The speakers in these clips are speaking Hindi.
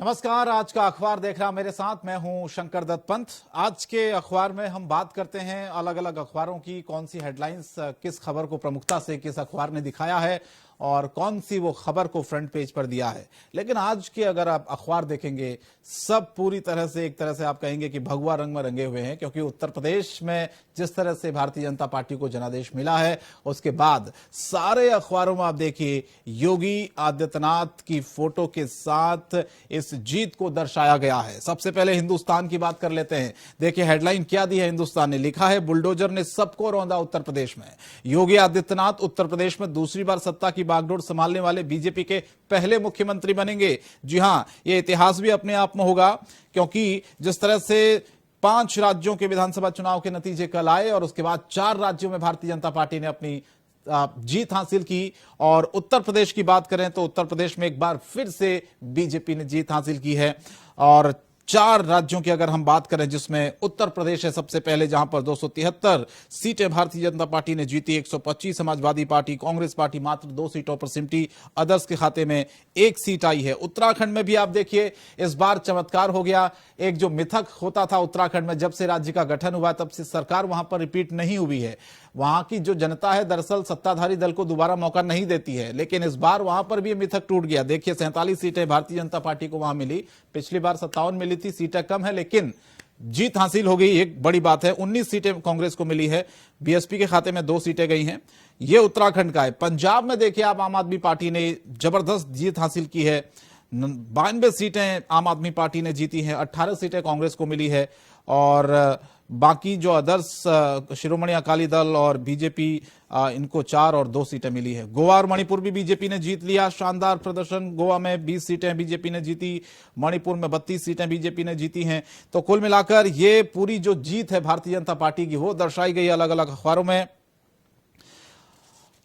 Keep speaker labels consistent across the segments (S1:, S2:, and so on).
S1: नमस्कार। आज का अखबार देख रहा मेरे साथ मैं हूं शंकर दत्त पंत। आज के अखबार में हम बात करते हैं अलग अलग अखबारों की कौन सी हेडलाइंस किस खबर को प्रमुखता से किस अखबार ने दिखाया है और कौन सी वो खबर को फ्रंट पेज पर दिया है। लेकिन आज के अगर आप अखबार देखेंगे सब पूरी तरह से एक तरह से आप कहेंगे कि भगवा रंग में रंगे हुए हैं, क्योंकि उत्तर प्रदेश में जिस तरह से भारतीय जनता पार्टी को जनादेश मिला है उसके बाद सारे अखबारों में आप देखिए योगी आदित्यनाथ की फोटो के साथ इस जीत को दर्शाया गया है। सबसे पहले हिंदुस्तान की बात कर लेते हैं। देखिए हेडलाइन क्या दी है हिंदुस्तान ने, लिखा है बुलडोजर ने सबको रौंदा उत्तर प्रदेश में। योगी आदित्यनाथ उत्तर प्रदेश में दूसरी बार सत्ता की बागडोर संभालने वाले बीजेपी के पहले मुख्यमंत्री बनेंगे। जी हां, यह इतिहास भी अपने आप में होगा, क्योंकि जिस तरह से 5 राज्यों के विधानसभा चुनाव के नतीजे कल आए और उसके बाद 4 राज्यों में भारतीय जनता पार्टी ने अपनी जीत हासिल की। और उत्तर प्रदेश की बात करें तो उत्तर प्रदेश में एक बार फिर से बीजेपी ने जीत हासिल की है। और 4 राज्यों की अगर हम बात करें जिसमें उत्तर प्रदेश है सबसे पहले, जहां पर 273 सीटें भारतीय जनता पार्टी ने जीती, 125 समाजवादी पार्टी, कांग्रेस पार्टी मात्र 2 सीटों पर सिमटी, अदर्स के खाते में 1 सीट आई है। उत्तराखंड में भी आप देखिए इस बार चमत्कार हो गया। एक जो मिथक होता था उत्तराखंड में, जब से राज्य का गठन हुआ तब से सरकार वहां पर रिपीट नहीं हुई है। वहां की जो जनता है दरअसल सत्ताधारी दल को दोबारा मौका नहीं देती है, लेकिन इस बार वहां पर भी मिथक टूट गया। देखिए 47 सीटें भारतीय जनता पार्टी को वहां मिली, पिछली बार 57 मिली थी, सीटें कम है लेकिन जीत हासिल हो गई, एक बड़ी बात है। 19 सीटें कांग्रेस को मिली है, बीएसपी के खाते में 2 सीटें गई हैं। ये उत्तराखंड का है। पंजाब में देखिए आप आम आदमी पार्टी ने जबरदस्त जीत हासिल की है, 92 सीटें आम आदमी पार्टी ने जीती हैं, 18 सीटें कांग्रेस को मिली है और बाकी जो अदर्स शिरोमणि अकाली दल और बीजेपी इनको 4 और 2 सीटें मिली है। गोवा और मणिपुर भी बीजेपी ने जीत लिया, शानदार प्रदर्शन। गोवा में 20 सीटें बीजेपी ने जीती, मणिपुर में 32 सीटें बीजेपी ने जीती हैं। तो कुल मिलाकर ये पूरी जो जीत है भारतीय जनता पार्टी की वो दर्शाई गई अलग अलग अखबारों में।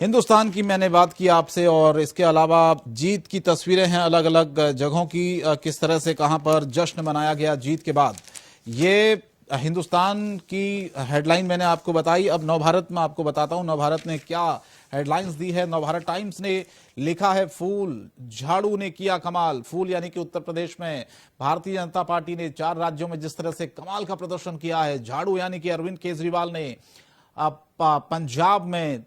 S1: हिंदुस्तान की मैंने बात की आपसे और इसके अलावा जीत की तस्वीरें हैं अलग अलग जगहों की, किस तरह से कहां पर जश्न मनाया गया जीत के बाद। ये हिंदुस्तान की हेडलाइन मैंने आपको बताई। अब नवभारत में आपको बताता हूं नवभारत ने क्या हेडलाइंस दी है। नवभारत टाइम्स ने लिखा है फूल झाड़ू ने किया कमाल। फूल यानी कि उत्तर प्रदेश में भारतीय जनता पार्टी ने 4 राज्यों में जिस तरह से कमाल का प्रदर्शन किया है। झाड़ू यानी कि अरविंद केजरीवाल ने पंजाब में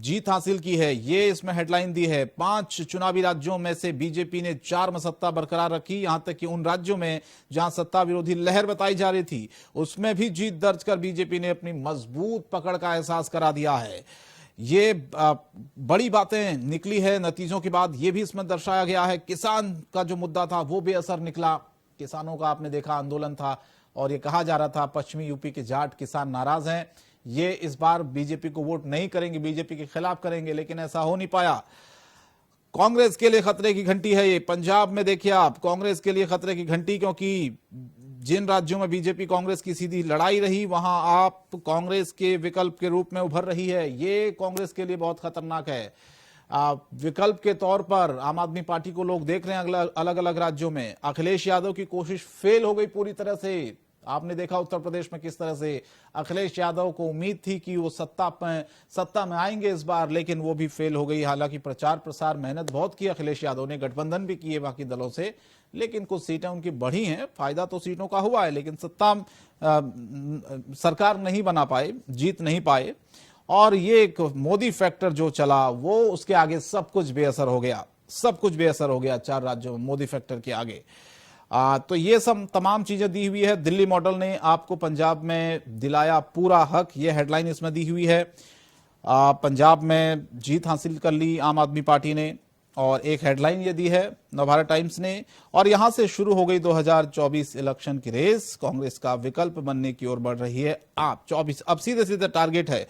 S1: जीत हासिल की है, ये इसमें हेडलाइन दी है। 5 चुनावी राज्यों में से बीजेपी ने 4 में सत्ता बरकरार रखी, यहां तक कि उन राज्यों में जहां सत्ता विरोधी लहर बताई जा रही थी उसमें भी जीत दर्ज कर बीजेपी ने अपनी मजबूत पकड़ का एहसास करा दिया है। ये बड़ी बातें निकली है नतीजों के बाद। ये भी इसमें दर्शाया गया है किसान का जो मुद्दा था वो बेअसर निकला। किसानों का आपने देखा आंदोलन था और ये कहा जा रहा था पश्चिमी यूपी के जाट किसान नाराज हैं, ये इस बार बीजेपी को वोट नहीं करेंगे, बीजेपी के खिलाफ करेंगे, लेकिन ऐसा हो नहीं पाया। कांग्रेस के लिए खतरे की घंटी है ये। पंजाब में देखिए आप कांग्रेस के लिए खतरे की घंटी, क्योंकि जिन राज्यों में बीजेपी कांग्रेस की सीधी लड़ाई रही वहां आप कांग्रेस के विकल्प के रूप में उभर रही है। ये कांग्रेस के लिए बहुत खतरनाक है। विकल्प के तौर पर आम आदमी पार्टी को लोग देख रहे हैं अलग अलग राज्यों में। अखिलेश यादव की कोशिश फेल हो गई पूरी तरह से। आपने देखा उत्तर प्रदेश में किस तरह से अखिलेश यादव को उम्मीद थी कि वो सत्ता में आएंगे इस बार, लेकिन वो भी फेल हो गई। हालांकि प्रचार प्रसार मेहनत बहुत की अखिलेश यादव ने, गठबंधन भी किए बाकी दलों से, लेकिन कुछ सीटें उनकी बढ़ी हैं। फायदा तो सीटों का हुआ है लेकिन सरकार नहीं बना पाए, जीत नहीं पाए। और ये एक मोदी फैक्टर जो चला वो उसके आगे सब कुछ बेअसर हो गया, सब कुछ बेअसर हो गया 4 राज्यों में मोदी फैक्टर के आगे। तो ये सब तमाम चीजें दी हुई है। दिल्ली मॉडल ने आपको पंजाब में दिलाया पूरा हक, ये हेडलाइन इसमें दी हुई है। पंजाब में जीत हासिल कर ली आम आदमी पार्टी ने और एक हेडलाइन ये दी है नवभारत टाइम्स ने। और यहां से शुरू हो गई 2024 इलेक्शन की रेस, कांग्रेस का विकल्प बनने की ओर बढ़ रही है। आप 24 अब सीधे सीधे टारगेट है,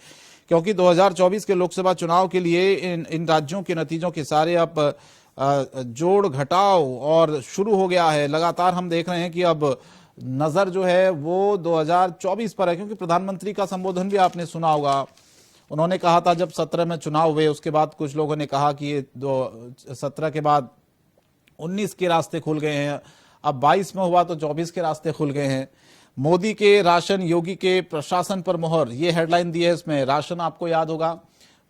S1: क्योंकि 2024 के लोकसभा चुनाव के लिए इन राज्यों के नतीजों के सारे अब जोड़ घटाव और शुरू हो गया है। लगातार हम देख रहे हैं कि अब नजर जो है वो 2024 पर है, क्योंकि प्रधानमंत्री का संबोधन भी आपने सुना होगा। उन्होंने कहा था जब 17 में चुनाव हुए उसके बाद कुछ लोगों ने कहा कि ये 17 के बाद 19 के रास्ते खुल गए हैं, अब 22 में हुआ तो 24 के रास्ते खुल गए हैं। मोदी के राशन, योगी के प्रशासन पर मोहर, ये हेडलाइन दी है इसमें। राशन आपको याद होगा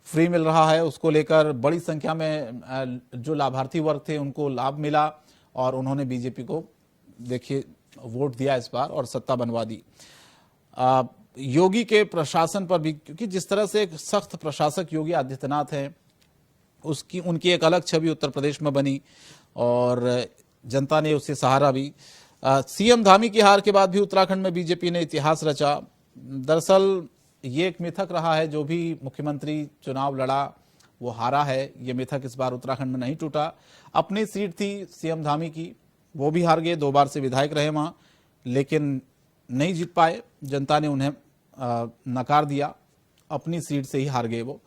S1: फ्री मिल रहा है, उसको लेकर बड़ी संख्या में जो लाभार्थी वर्ग थे उनको लाभ मिला और उन्होंने बीजेपी को देखिए वोट दिया इस बार और सत्ता बनवा दी। योगी के प्रशासन पर भी, क्योंकि जिस तरह से एक सख्त प्रशासक योगी आदित्यनाथ हैं, उनकी एक अलग छवि उत्तर प्रदेश में बनी और जनता ने उससे सहारा भी। सीएम धामी की हार के बाद भी उत्तराखंड में बीजेपी ने इतिहास रचा। दरअसल ये एक मिथक रहा है, जो भी मुख्यमंत्री चुनाव लड़ा वो हारा है। ये मिथक इस बार उत्तराखंड में नहीं टूटा। अपनी सीट थी सीएम धामी की, वो भी हार गए, 2 बार से विधायक रहे वहां, लेकिन नहीं जीत पाए। जनता ने उन्हें नकार दिया, अपनी सीट से ही हार गए वो।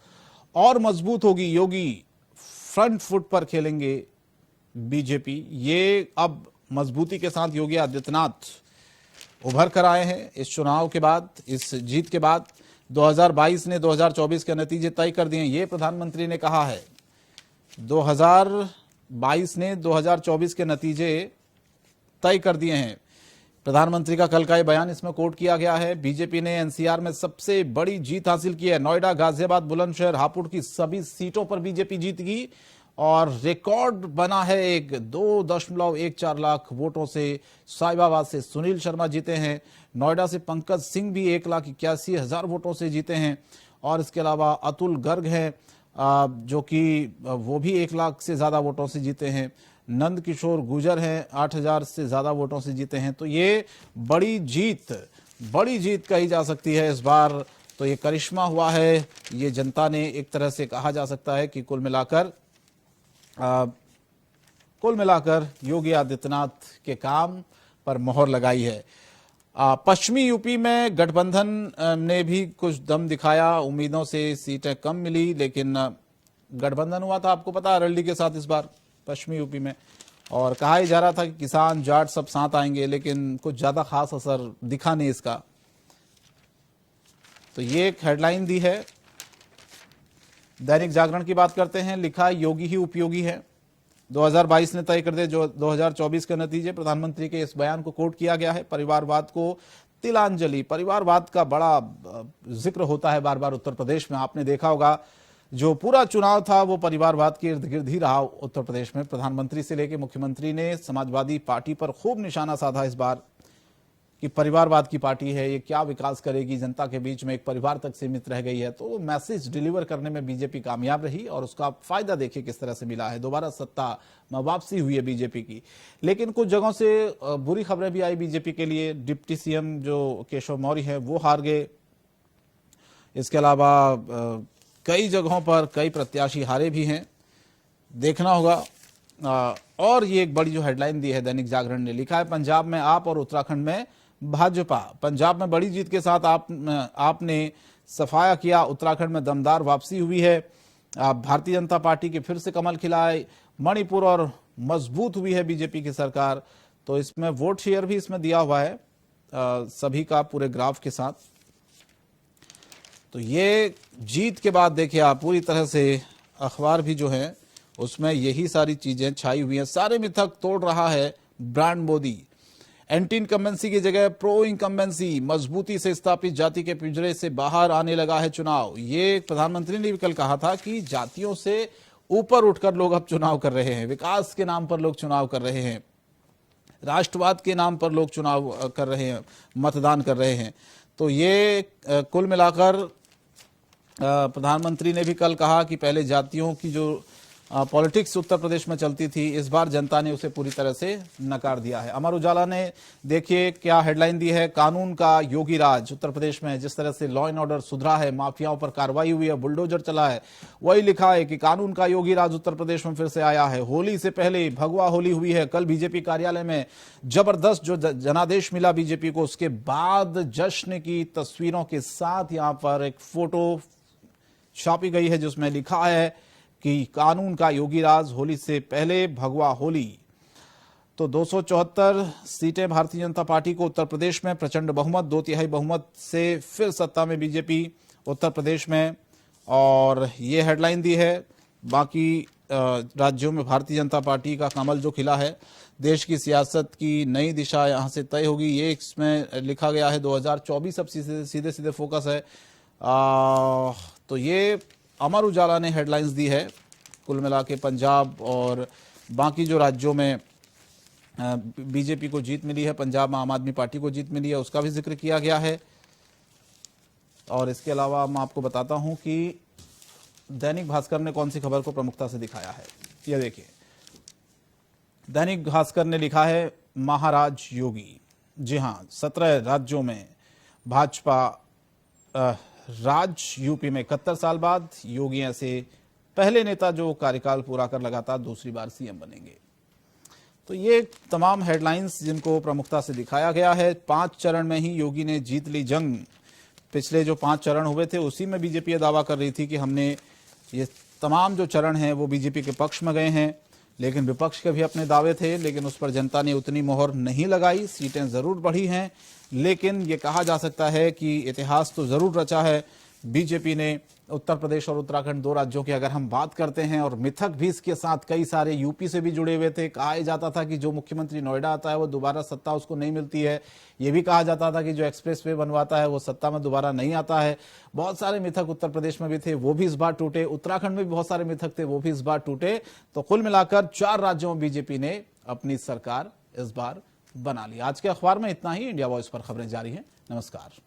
S1: और मजबूत होगी योगी, फ्रंट फुट पर खेलेंगे बीजेपी। ये अब मजबूती के साथ योगी आदित्यनाथ उभर कर आए हैं इस चुनाव के बाद, इस जीत के बाद। 2022 ने 2024 के नतीजे तय कर दिए, ये प्रधानमंत्री ने कहा है। 2022 ने 2024 के नतीजे तय कर दिए हैं। प्रधानमंत्री का कल का ये बयान इसमें कोट किया गया है। बीजेपी ने एनसीआर में सबसे बड़ी जीत हासिल की है। नोएडा, गाजियाबाद, बुलंदशहर, हापुड़ की सभी सीटों पर बीजेपी जीत गई और रिकॉर्ड बना है एक 2.14 लाख वोटों से। साहिबाबाद से सुनील शर्मा जीते हैं। नोएडा से पंकज सिंह भी 1,81,000 वोटों से जीते हैं। और इसके अलावा अतुल गर्ग हैं, जो कि वो भी 1 लाख से ज्यादा वोटों से जीते हैं। नंद किशोर गुजर हैं, 8,000 से ज्यादा वोटों से जीते हैं। तो ये बड़ी जीत कही जा सकती है इस बार। तो ये करिश्मा हुआ है, ये जनता ने एक तरह से कहा जा सकता है कि कुल मिलाकर योगी आदित्यनाथ के काम पर मोहर लगाई है। पश्चिमी यूपी में गठबंधन ने भी कुछ दम दिखाया, उम्मीदों से सीटें कम मिली, लेकिन गठबंधन हुआ था, आपको पता, अरवली के साथ इस बार पश्चिमी यूपी में। और कहा ही जा रहा था कि किसान जाट सब साथ आएंगे, लेकिन कुछ ज्यादा खास असर दिखा नहीं इसका। तो ये एक हेडलाइन दी है। दैनिक जागरण की बात करते हैं, लिखा योगी ही उपयोगी है। 2022 ने तय कर दिए जो 2024 के नतीजे। प्रधानमंत्री के इस बयान को कोट किया गया है। परिवारवाद को तिलांजलि, परिवारवाद का बड़ा जिक्र होता है बार बार उत्तर प्रदेश में। आपने देखा होगा जो पूरा चुनाव था वो परिवारवाद के इर्द गिर्द ही रहा उत्तर प्रदेश में। प्रधानमंत्री से लेकर मुख्यमंत्री ने समाजवादी पार्टी पर खूब निशाना साधा इस बार कि परिवारवाद की पार्टी है, ये क्या विकास करेगी, जनता के बीच में एक परिवार तक सीमित रह गई है। तो मैसेज डिलीवर करने में बीजेपी कामयाब रही और उसका फायदा देखिए किस तरह से मिला है। दोबारा सत्ता में वापसी हुई है बीजेपी की। लेकिन कुछ जगहों से बुरी खबरें भी आई बीजेपी के लिए। डिप्टी सीएम जो केशव मौर्य है वो हार गए। इसके अलावा कई जगहों पर कई प्रत्याशी हारे भी हैं, देखना होगा। और ये एक बड़ी जो हेडलाइन दी है दैनिक जागरण ने, लिखा है पंजाब में आप और उत्तराखंड में भाजपा। पंजाब में बड़ी जीत के साथ आपने सफाया किया, उत्तराखंड में दमदार वापसी हुई है। भारतीय जनता पार्टी के फिर से कमल खिलाए। मणिपुर और मजबूत हुई है बीजेपी की सरकार। तो इसमें वोट शेयर भी इसमें दिया हुआ है सभी का पूरे ग्राफ के साथ। तो ये जीत के बाद देखिए आप पूरी तरह से अखबार भी जो है उसमें यही सारी चीजें छाई हुई हैं। सारे मिथक तोड़ रहा है ब्रांड मोदी। एंटी इनकम्बेंसी की जगह प्रो इनकम्बेंसी, मजबूती से स्थापित जाति के पिंजरे से बाहर आने लगा है चुनाव। ये प्रधानमंत्री ने भी कल कहा था कि जातियों से ऊपर उठकर लोग अब चुनाव कर रहे हैं। विकास के नाम पर लोग चुनाव कर रहे हैं, राष्ट्रवाद के नाम पर लोग चुनाव कर रहे हैं, मतदान कर रहे हैं। तो ये कुल मिलाकर प्रधानमंत्री ने भी कल कहा कि पहले जातियों की जो पॉलिटिक्स उत्तर प्रदेश में चलती थी, इस बार जनता ने उसे पूरी तरह से नकार दिया है। अमर उजाला ने देखिए क्या हेडलाइन दी है, कानून का योगी राज उत्तर प्रदेश में। जिस तरह से लॉ एंड ऑर्डर सुधरा है, माफियाओं पर कार्रवाई हुई है, बुलडोजर चला है, वही लिखा है कि कानून का योगी राज उत्तर प्रदेश में फिर से आया है। होली से पहले भगवा होली हुई है। कल बीजेपी कार्यालय में जबरदस्त जो जनादेश मिला बीजेपी को, उसके बाद जश्न की तस्वीरों के साथ यहां पर एक फोटो छापी गई है जिसमें लिखा है कि कानून का योगी राज, होली से पहले भगवा होली। तो 274 सीटें भारतीय जनता पार्टी को उत्तर प्रदेश में, प्रचंड बहुमत, 2/3 बहुमत से फिर सत्ता में बीजेपी उत्तर प्रदेश में। और ये हेडलाइन दी है। बाकी राज्यों में भारतीय जनता पार्टी का कमल जो खिला है, देश की सियासत की नई दिशा यहां से तय होगी, ये इसमें लिखा गया है। 2024 अब सीधे सीधे फोकस है। तो ये अमर उजाला ने हेडलाइंस दी है। कुल मिला के पंजाब और बाकी जो राज्यों में बीजेपी को जीत मिली है, पंजाब में आम आदमी पार्टी को जीत मिली है, उसका भी जिक्र किया गया है। और इसके अलावा मैं आपको बताता हूं कि दैनिक भास्कर ने कौन सी खबर को प्रमुखता से दिखाया है। यह देखिए, दैनिक भास्कर ने लिखा है महाराज योगी। जी हां, 17 राज्यों में भाजपा राज, यूपी में 71 साल बाद योगी ऐसे पहले नेता जो कार्यकाल पूरा कर लगातार दूसरी बार सीएम बनेंगे। तो ये तमाम हेडलाइंस जिनको प्रमुखता से दिखाया गया है। 5 चरण में ही योगी ने जीत ली जंग। पिछले जो 5 चरण हुए थे उसी में बीजेपी ये दावा कर रही थी कि हमने ये तमाम जो चरण हैं वो बीजेपी के पक्ष में गए हैं, लेकिन विपक्ष के भी अपने दावे थे, लेकिन उस पर जनता ने उतनी मोहर नहीं लगाई। सीटें जरूर बढ़ी हैं, लेकिन ये कहा जा सकता है कि इतिहास तो जरूर रचा है बीजेपी ने। उत्तर प्रदेश और उत्तराखंड 2 राज्यों की अगर हम बात करते हैं, और मिथक भी इसके साथ कई सारे यूपी से भी जुड़े हुए थे। कहा जाता था कि जो मुख्यमंत्री नोएडा आता है वो दोबारा सत्ता उसको नहीं मिलती है। ये भी कहा जाता था कि जो एक्सप्रेस वे बनवाता है वो सत्ता में दोबारा नहीं आता है। बहुत सारे मिथक उत्तर प्रदेश में भी थे, वो भी इस बार टूटे। उत्तराखंड में भी बहुत सारे मिथक थे, वो भी इस बार टूटे। तो कुल मिलाकर 4 राज्यों में बीजेपी ने अपनी सरकार इस बार बना ली। आज के अखबार में इतना ही। इंडिया वॉइस पर खबरें जारी हैं। नमस्कार।